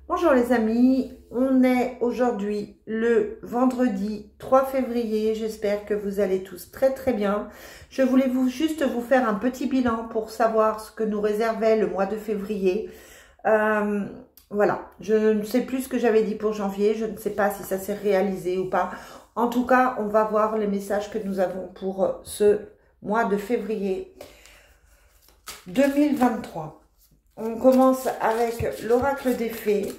Bonjour les amis, on est aujourd'hui le vendredi 3 février, j'espère que vous allez tous très bien. Je voulais juste vous faire un petit bilan pour savoir ce que nous réservait le mois de février. Voilà, je ne sais plus ce que j'avais dit pour janvier, je ne sais pas si ça s'est réalisé ou pas. En tout cas, on va voir les messages que nous avons pour ce mois de février 2023. On commence avec l'oracle des fées.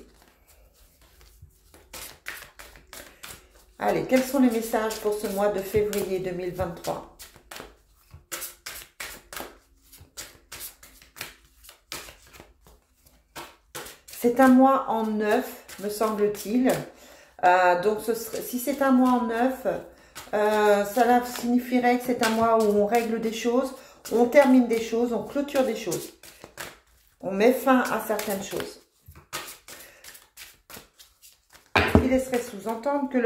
Allez, quels sont les messages pour ce mois de février 2023? C'est un mois en 9, me semble-t-il. Donc, si c'est un mois en 9, cela signifierait que c'est un mois où on règle des choses, on termine des choses, on clôture des choses. On met fin à certaines choses. Il laisserait sous-entendre que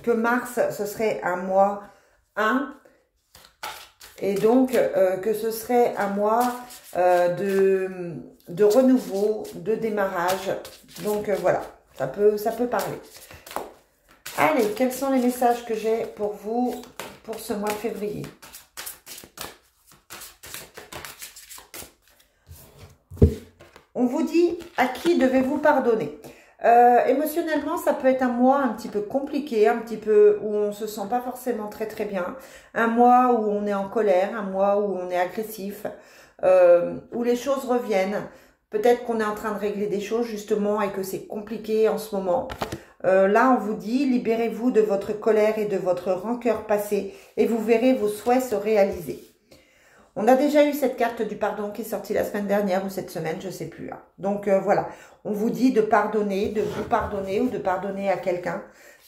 que mars, ce serait un mois 1. Et donc, que ce serait un mois de renouveau, de démarrage. Donc, voilà, ça peut parler. Allez, quels sont les messages que j'ai pour vous pour ce mois de février? On vous dit à qui devez-vous pardonner. Émotionnellement, ça peut être un mois un petit peu compliqué, un petit peu où on se sent pas forcément très bien. Un mois où on est en colère, un mois où on est agressif, où les choses reviennent. Peut-être qu'on est en train de régler des choses justement et que c'est compliqué en ce moment. Là, on vous dit, libérez-vous de votre colère et de votre rancœur passée et vous verrez vos souhaits se réaliser. On a déjà eu cette carte du pardon qui est sortie la semaine dernière ou cette semaine, je ne sais plus. Hein. Donc voilà, on vous dit de pardonner, de vous pardonner ou de pardonner à quelqu'un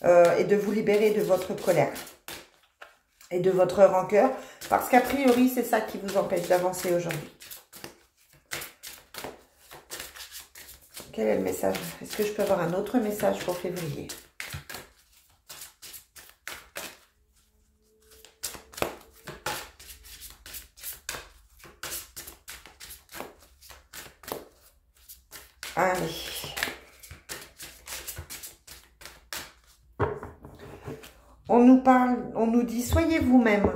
et de vous libérer de votre colère et de votre rancœur. Parce qu'a priori, c'est ça qui vous empêche d'avancer aujourd'hui. Quel est le message? Est-ce que je peux avoir un autre message pour février? Allez. On nous parle, on nous dit, soyez vous-même.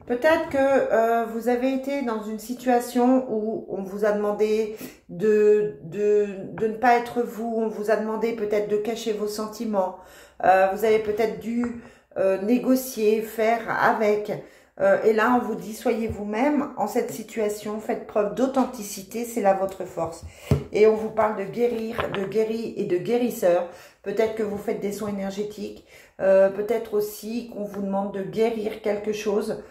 Peut-être que vous avez été dans une situation où on vous a demandé de ne pas être vous, on vous a demandé peut-être de cacher vos sentiments. Vous avez peut-être dû négocier, faire avec. Et là, on vous dit, soyez vous-même en cette situation, faites preuve d'authenticité, c'est là votre force. Et on vous parle de guérir, de guéri et de guérisseur. Peut-être que vous faites des soins énergétiques, peut-être aussi qu'on vous demande de guérir quelque chose,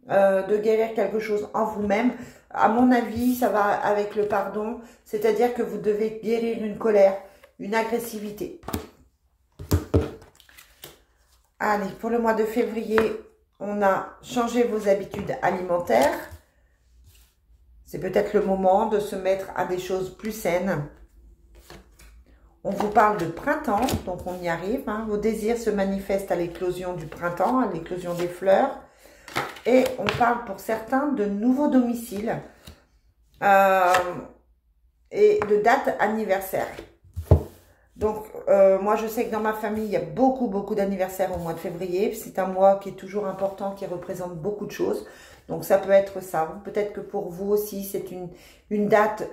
en vous-même. À mon avis, ça va avec le pardon, c'est-à-dire que vous devez guérir une colère, une agressivité. Allez, pour le mois de février, on a changé vos habitudes alimentaires. C'est peut-être le moment de se mettre à des choses plus saines. On vous parle de printemps, donc on y arrive. Hein. Vos désirs se manifestent à l'éclosion du printemps, à l'éclosion des fleurs. Et on parle pour certains de nouveaux domiciles et de dates anniversaires. Donc, moi, je sais que dans ma famille, il y a beaucoup d'anniversaires au mois de février. C'est un mois qui est toujours important, qui représente beaucoup de choses. Donc, ça peut être ça. Peut-être que pour vous aussi, c'est une date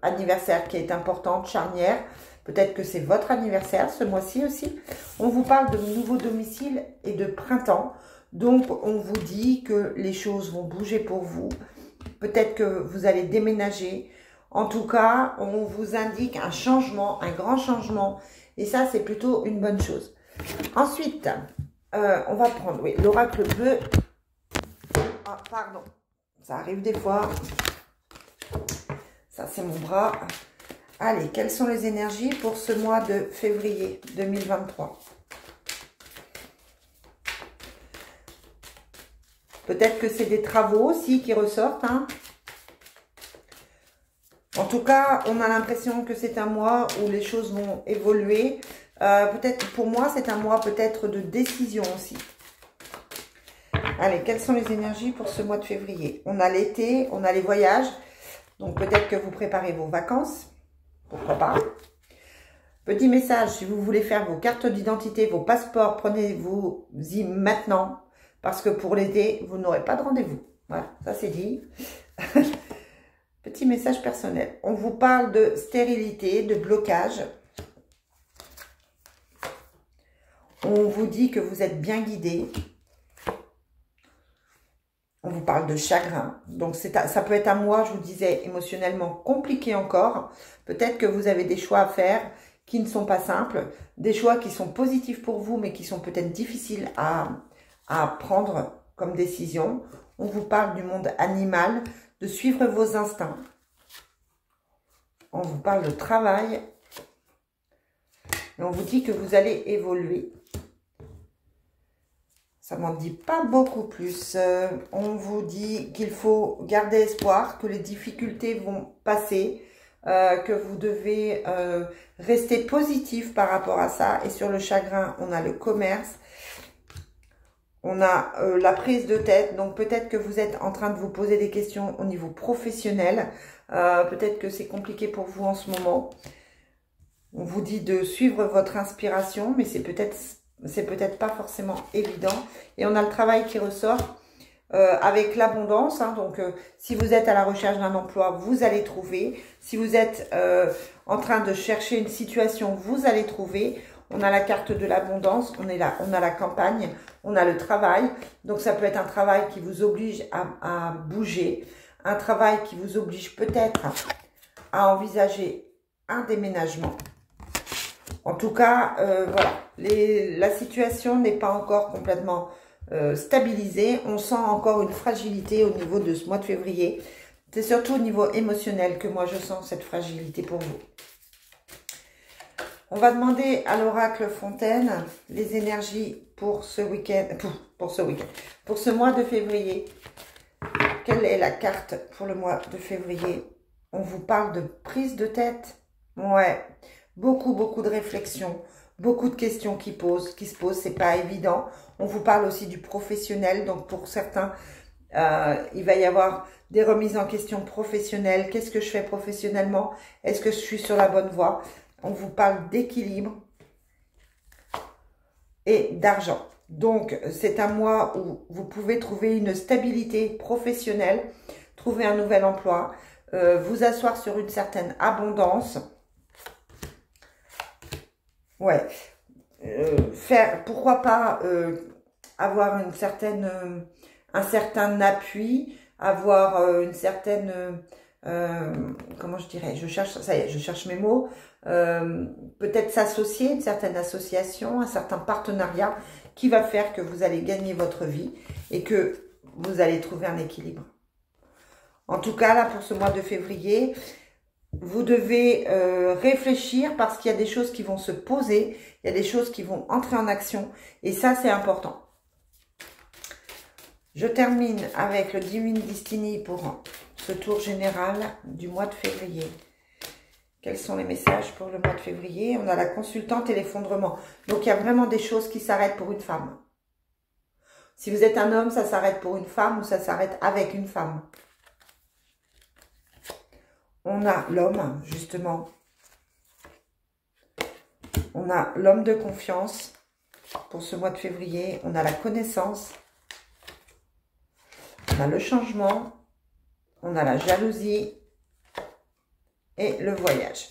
anniversaire qui est importante, charnière. Peut-être que c'est votre anniversaire ce mois-ci aussi. On vous parle de nouveaux domiciles et de printemps. Donc, on vous dit que les choses vont bouger pour vous. Peut-être que vous allez déménager. En tout cas, on vous indique un changement, un grand changement. Et ça, c'est plutôt une bonne chose. Ensuite, on va prendre l'oracle bleu. Ah, pardon. Ça arrive des fois. Ça, c'est mon bras. Allez, quelles sont les énergies pour ce mois de février 2023? Peut-être que c'est des travaux aussi qui ressortent. Hein. En tout cas, on a l'impression que c'est un mois où les choses vont évoluer. Peut-être pour moi, c'est un mois peut-être de décision aussi. Allez, quelles sont les énergies pour ce mois de février? On a l'été, on a les voyages. Donc peut-être que vous préparez vos vacances. Pourquoi pas? Petit message, si vous voulez faire vos cartes d'identité, vos passeports, prenez-vous-y maintenant. Parce que pour l'été, vous n'aurez pas de rendez-vous. Voilà, ça c'est dit. Petit message personnel. On vous parle de stérilité, de blocage. On vous dit que vous êtes bien guidé. On vous parle de chagrin. Donc, ça peut être un mois, je vous disais, émotionnellement compliqué encore. Peut-être que vous avez des choix à faire qui ne sont pas simples. Des choix qui sont positifs pour vous, mais qui sont peut-être difficiles à prendre comme décision. On vous parle du monde animal, de suivre vos instincts. On vous parle de travail. Et on vous dit que vous allez évoluer. Ça m'en dit pas beaucoup plus. On vous dit qu'il faut garder espoir, que les difficultés vont passer, que vous devez rester positif par rapport à ça. Et sur le chagrin, on a le commerce. On a la prise de tête. Donc peut-être que vous êtes en train de vous poser des questions au niveau professionnel. Peut-être que c'est compliqué pour vous en ce moment. On vous dit de suivre votre inspiration, mais c'est peut-être pas forcément évident. Et on a le travail qui ressort avec l'abondance. Hein, donc, si vous êtes à la recherche d'un emploi, vous allez trouver. Si vous êtes en train de chercher une situation, vous allez trouver. On a la carte de l'abondance, on a la campagne, on a le travail. Donc, ça peut être un travail qui vous oblige à bouger. Un travail qui vous oblige peut-être à envisager un déménagement. En tout cas, voilà, la situation n'est pas encore complètement stabilisée. On sent encore une fragilité au niveau de ce mois de février. C'est surtout au niveau émotionnel que moi je sens cette fragilité pour vous. On va demander à l'oracle Fontaine les énergies pour ce week-end, pour ce mois de février. Quelle est la carte pour le mois de février? On vous parle de prise de tête. Ouais. Beaucoup de réflexions, beaucoup de questions qui se posent, c'est pas évident. On vous parle aussi du professionnel, donc pour certains, il va y avoir des remises en question professionnelles. Qu'est-ce que je fais professionnellement? Est-ce que je suis sur la bonne voie? On vous parle d'équilibre et d'argent. Donc, c'est un mois où vous pouvez trouver une stabilité professionnelle, trouver un nouvel emploi, vous asseoir sur une certaine abondance. Ouais, pourquoi pas avoir un certain appui, avoir une certaine, comment je dirais, ça y est, je cherche mes mots, peut-être s'associer, une certaine association, un certain partenariat qui va faire que vous allez gagner votre vie et que vous allez trouver un équilibre. En tout cas, là, pour ce mois de février, vous devez réfléchir parce qu'il y a des choses qui vont se poser, il y a des choses qui vont entrer en action et ça c'est important. Je termine avec le Divine Destiny pour ce tour général du mois de février. Quels sont les messages pour le mois de février? On a la consultante et l'effondrement. Donc il y a vraiment des choses qui s'arrêtent pour une femme. Si vous êtes un homme, ça s'arrête pour une femme ou ça s'arrête avec une femme. On a l'homme, justement. On a l'homme de confiance pour ce mois de février. On a la connaissance. On a le changement. On a la jalousie. Et le voyage.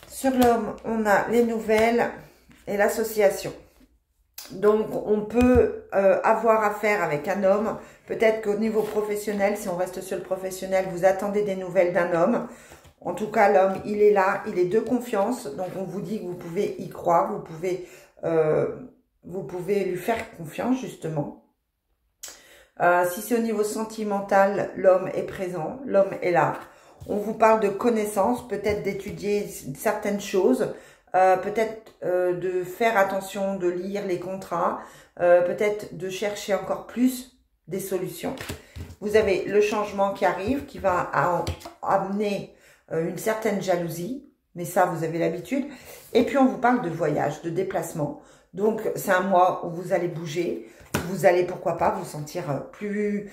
Sur l'homme, on a les nouvelles et l'association. Donc, on peut avoir affaire avec un homme. Peut-être qu'au niveau professionnel, si on reste sur le professionnel, vous attendez des nouvelles d'un homme. En tout cas, l'homme, il est là, il est de confiance. Donc, on vous dit que vous pouvez y croire, vous pouvez lui faire confiance, justement. Si c'est au niveau sentimental, l'homme est présent, l'homme est là. On vous parle de connaissances, peut-être d'étudier certaines choses. Peut-être de faire attention, de lire les contrats, peut-être de chercher encore plus des solutions. Vous avez le changement qui arrive, qui va amener une certaine jalousie, mais ça, vous avez l'habitude. Et puis, on vous parle de voyage, de déplacement. Donc, c'est un mois où vous allez bouger, vous allez, pourquoi pas, vous sentir plus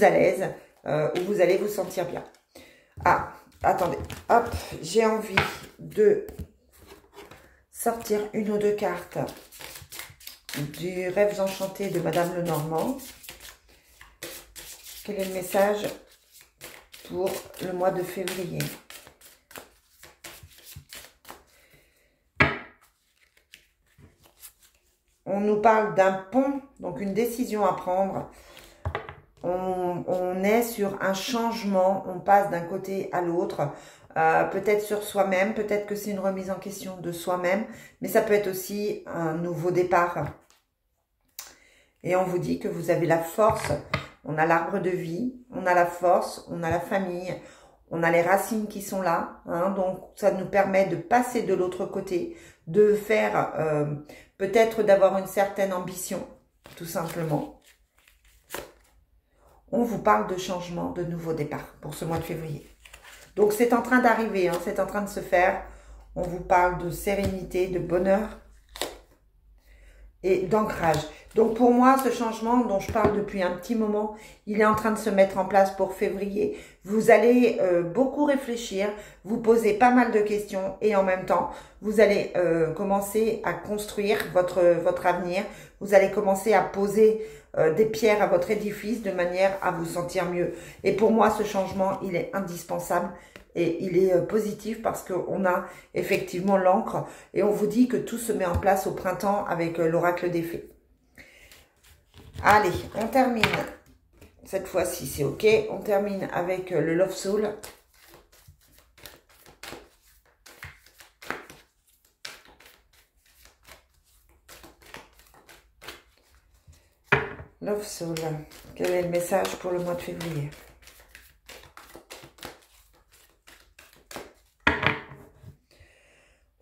à l'aise, où vous allez vous sentir bien. Ah, attendez, hop, j'ai envie de sortir une ou deux cartes du Rêves enchantés de Madame Lenormand. Quel est le message pour le mois de février? On nous parle d'un pont, donc une décision à prendre. On est sur un changement, on passe d'un côté à l'autre, peut-être sur soi-même, peut-être que c'est une remise en question de soi-même, mais ça peut être aussi un nouveau départ. Et on vous dit que vous avez la force, on a l'arbre de vie, on a la force, on a la famille, on a les racines qui sont là, hein, donc ça nous permet de passer de l'autre côté, de faire, peut-être d'avoir une certaine ambition, tout simplement. On vous parle de changement, de nouveau départ pour ce mois de février. Donc c'est en train d'arriver, hein, c'est en train de se faire. On vous parle de sérénité, de bonheur et d'ancrage. Donc pour moi, ce changement dont je parle depuis un petit moment, il est en train de se mettre en place pour février. Vous allez beaucoup réfléchir, vous poser pas mal de questions et en même temps, vous allez commencer à construire votre avenir. Vous allez commencer à poser des pierres à votre édifice de manière à vous sentir mieux. Et pour moi, ce changement, il est indispensable. Et il est positif parce qu'on a effectivement l'encre et on vous dit que tout se met en place au printemps avec l'oracle des fées. Allez, on termine. Cette fois-ci, c'est OK. On termine avec le Love Soul. Love Soul. Quel est le message pour le mois de février ?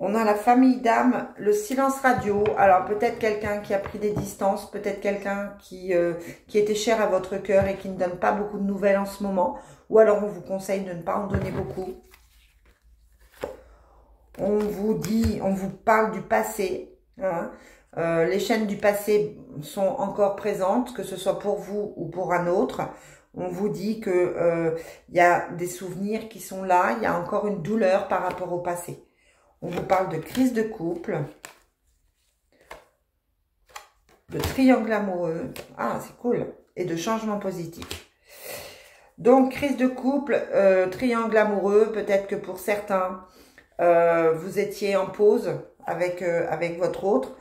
On a la famille d'âme, le silence radio. Alors peut-être quelqu'un qui a pris des distances, peut-être quelqu'un qui était cher à votre cœur et qui ne donne pas beaucoup de nouvelles en ce moment. Ou alors on vous conseille de ne pas en donner beaucoup. On vous dit, on vous parle du passé. Hein. Les chaînes du passé sont encore présentes, que ce soit pour vous ou pour un autre. On vous dit que y a des souvenirs qui sont là, il y a encore une douleur par rapport au passé. On vous parle de crise de couple, de triangle amoureux, ah c'est cool, et de changement positif. Donc crise de couple, triangle amoureux, peut-être que pour certains, vous étiez en pause avec votre autre,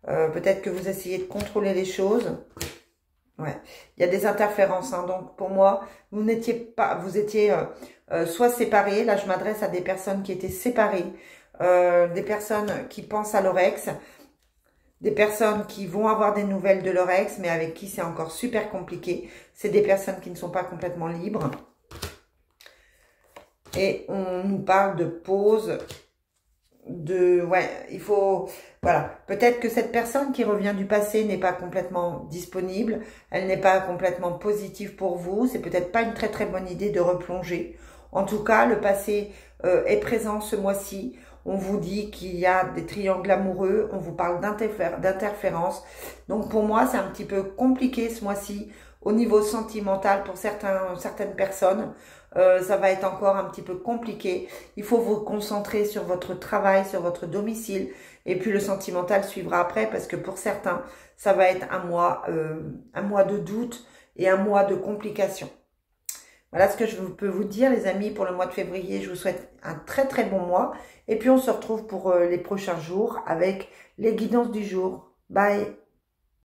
peut-être que vous essayez de contrôler les choses. Ouais, il y a des interférences, hein. Donc pour moi, vous étiez soit séparés, là je m'adresse à des personnes qui étaient séparées, des personnes qui pensent à leur ex, des personnes qui vont avoir des nouvelles de leur ex, mais avec qui c'est encore super compliqué. C'est des personnes qui ne sont pas complètement libres. Et on nous parle de pause, il faut, voilà, peut-être que cette personne qui revient du passé n'est pas complètement disponible, elle n'est pas complètement positive pour vous, c'est peut-être pas une très très bonne idée de replonger. En tout cas, le passé est présent ce mois-ci. On vous dit qu'il y a des triangles amoureux, on vous parle d'interférences. Donc pour moi, c'est un petit peu compliqué ce mois-ci au niveau sentimental pour certaines personnes. Ça va être encore un petit peu compliqué. Il faut vous concentrer sur votre travail, sur votre domicile. Et puis le sentimental suivra après parce que pour certains, ça va être un mois de doute et un mois de complications. Voilà ce que je peux vous dire, les amis, pour le mois de février. Je vous souhaite un très très bon mois. Et puis on se retrouve pour les prochains jours avec les guidances du jour. Bye!